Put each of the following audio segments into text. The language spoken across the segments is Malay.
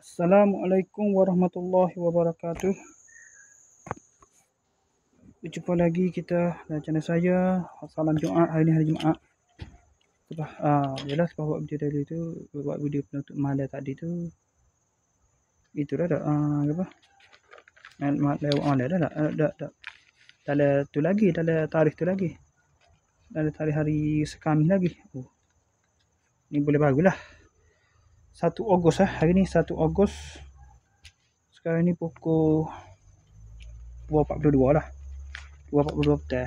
Assalamualaikum warahmatullahi wabarakatuh. Berjumpa lagi kita dan channel saya. Salam Jumaat, hari ni hari Jumaat. Yalah sebab buat video tadi tu, buat video penutup malam tadi tu. Itu dah tak apa? Lewat malam dah tak? Tak. Tak ada tu lagi, tak ada tarikh tu lagi. Tak ada tarikh hari Khamis lagi. Oh. Ni boleh bagulah. 1 Ogos hari ni 1 Ogos. Sekarang ni pukul 2.42 lah. 2.42 petang.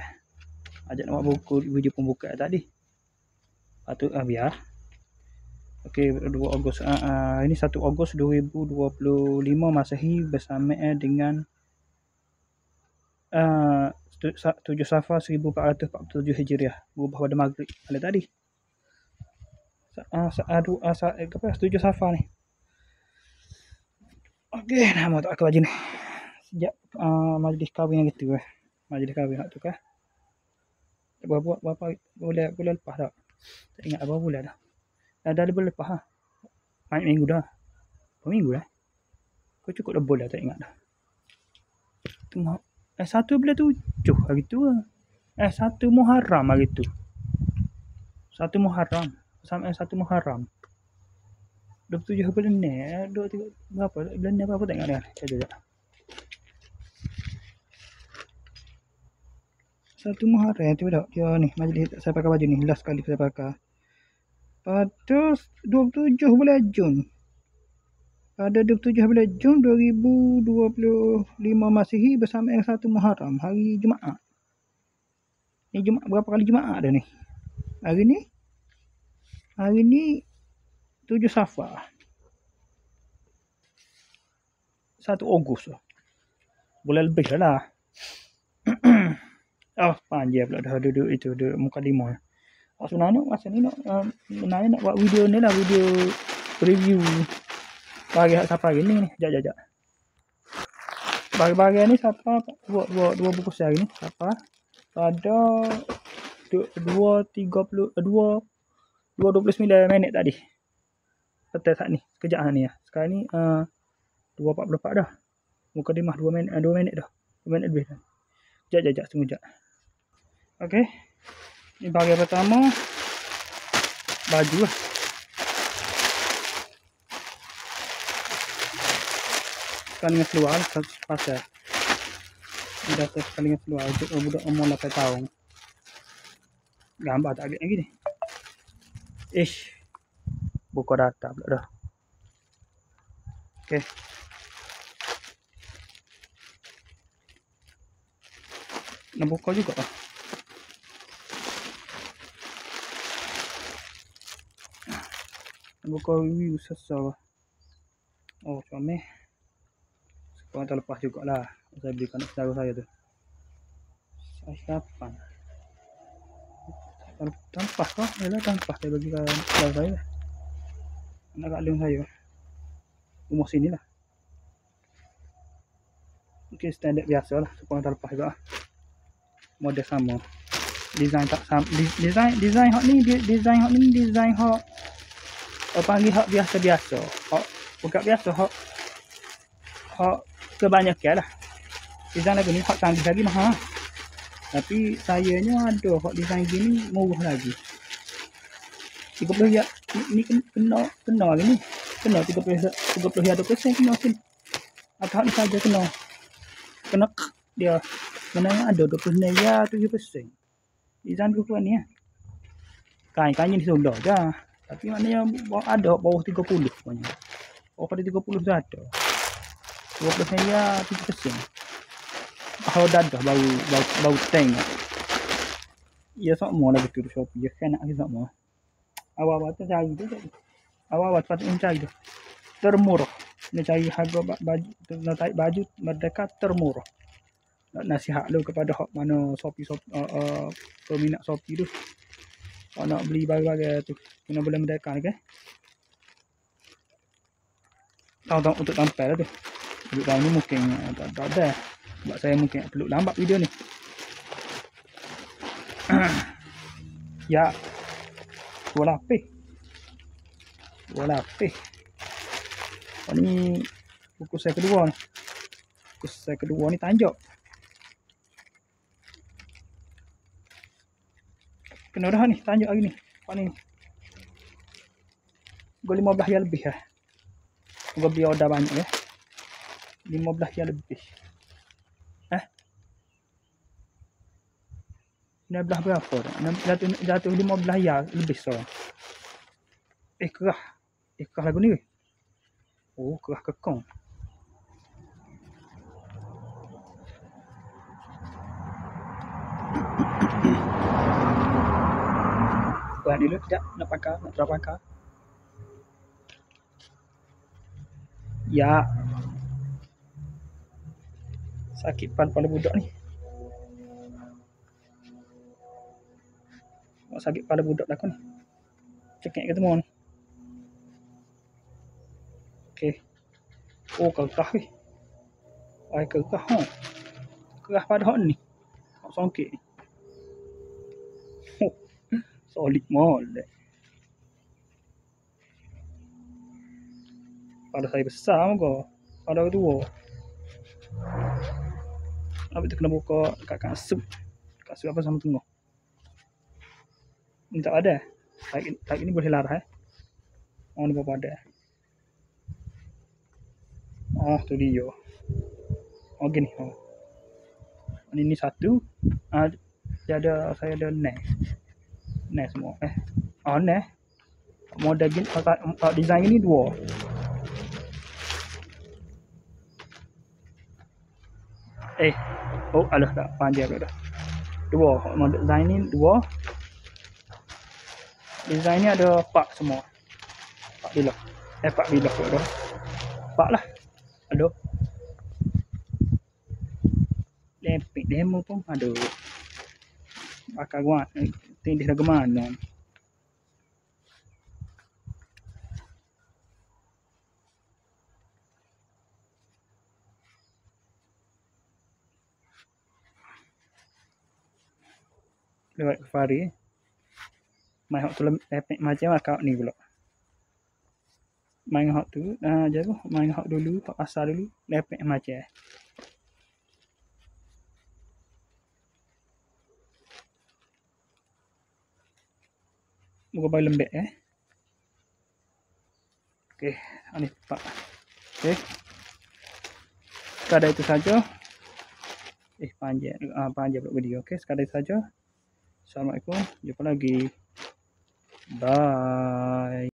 Ajak nak buat buku video pembukaan tadi. Patut biar. Okey, 2 Ogos. Ini 1 Ogos 2025 Masehi bersamaan dengan 7 Safar 1447 Hijriah. Berubah pada maghrib malam tadi. 7 Safar ni. Okey, nama tak ke baju ni. Sejak majlis kahwin yang gitu Majlis kahwin hak tu kah? Berapa bulan lepas tak? Tak ingat berapa bulan dah. Dah bulan lepas Main minggu dah. Berapa minggu dah? Kau cukup dah bulan tak ingat dah. Tu 1 bulan 7 hari tu. 1 Muharram hari tu. 1 Muharram. Sampai 1 Muharram. 27 bulan ni. Berapa? Bulan ni berapa tak ingat dah. Sekejap. 1 Muharram tu dah. Dia ni majlis saya pakai baju ni. Last kali saya pakai. Pada 27 bulan Jun. Pada 27 bulan Jun 2025 Masehi bersama dengan 1 Muharram. Hari Jumaat. Ni Jumaat berapa kali Jumaat dah ni? Hari ni 7 Safar. 1 Ogos. Bulan lebih lah. Panjang pula dah duduk itu mukadimah. Sebenarnya masa ni nak buat video ni lah, video review bagi siapa hari ni. Jap. Bagi ni siapa buat 2 buku sehari ni siapa pada 2:29 minit tadi. Betul saat ni. Sekejap ni ya. Sekarang ni 2:44 dah. Mukadimah 2 minit dah. 2 minit lebih dah. Jap tunggu jap. Okey. Ni bahagian pertama baju lah. Sekali dengan seluar pasal. Ni dah sekali dengan seluar budak umur 8 tahun. Gambar tak agak lagi ni. Buka data pula dah. Okey. Nak buka juga lah. Buka review sesal. Comel. Sekarang terlepas jugalah. Saya belikan saudara saya tu. Saiz 8. Tanpa kah? Yalah tanpa saya bagikan saudara saya. Anak kak lung saya. Umur sini lah. Mungkin standard biasa lah. Sekarang terlepas juga. Model sama. Design tak sama. Design hak ni design hak panggil hak biasa-biasa. Hak bukan biasa, hak kebanyakan lah. Design lagu ni hak canggih lagi mahal. Tapi sayanya ada hak design gini murah lagi. 30 ya ni kena lagi ni. Kena 30 ya 20% kena sini. Atau hak ni saja kena dia. Mana ada 20% ya 7%. Design buku ni kain-kainnya ni sudah je. Tapi maknanya ada bawah 30 semuanya. Bawah pada 30 tu ada. 20% ya 7%. Kalau dadah bau tank. Ya semua lah betul Shopee. Ya kan nak semua. Awal-awal tu cari tu. Awal-awal patut mencari tu. Termurah. Nak cari harga nak tarik baju Merdeka termurah. Nasihat lu kepada hak mana Shopee peminat Shopee tu. Kalau nak beli barang-barang tu kena boleh Merdeka ni kan. Tahu untuk tampal lah tu. Untuk tahun ni mungkin tak ada. Sebab saya mungkin perlu lambat video ni. Ya. 2 lapis. Ni buku saya kedua ni. Buku saya kedua ni tanjak. Kena dah ni, tanjak lagi ni. Pak ni. Gua 15 yang lebih lah. Gua beli order banyak ya. 15 yang lebih. 16 berapa dah? Jatuh 15 yang lebih seorang. Kerah. Kerah lagu ni. Oh, kerah kekong. Buat dulu sekejap. Nak terang pakar. Ya. Sakit kepala budak ni. Sakit kepala budak lah aku ni. Cekik ketemu ni. Okey. Oh, kerah ni. Ay, kerah ha. Kerah pada hak ni. Hak songkit ni. Oh, solid molek. Pada saya besar moga. Pada kedua. Habis tu kena buka kat kasut. Kasut apa sama tengah. Ni tak ada. Tarik ni boleh larah Oh, ni berapa ada. Oh, tu dia. Oh, gini. Oh. Ini satu. Dia saya ada net semua. Net. Model gini, design ini 2. Oh, alah tak panjang dah. 2. Model design ni 2. Design ni ada 4 semua. 4 bilah. 4 bilah kot dah. 4 lah. Aduh. Lempik demo pun. Aduh. Bakal gua tindih dah ke mana. Lewat ke Fari. Main hak tu lepek macam akak ni pula. Main hak tu je tu. Main hak dulu. Pak pasar dulu. Lepek macam. Muka bayi lembek Okey. Ini Pak. Okey. Sekadar itu saja. Panjang pula video. Okey. Sekadar itu saja. Assalamualaikum. Jumpa lagi. Bye.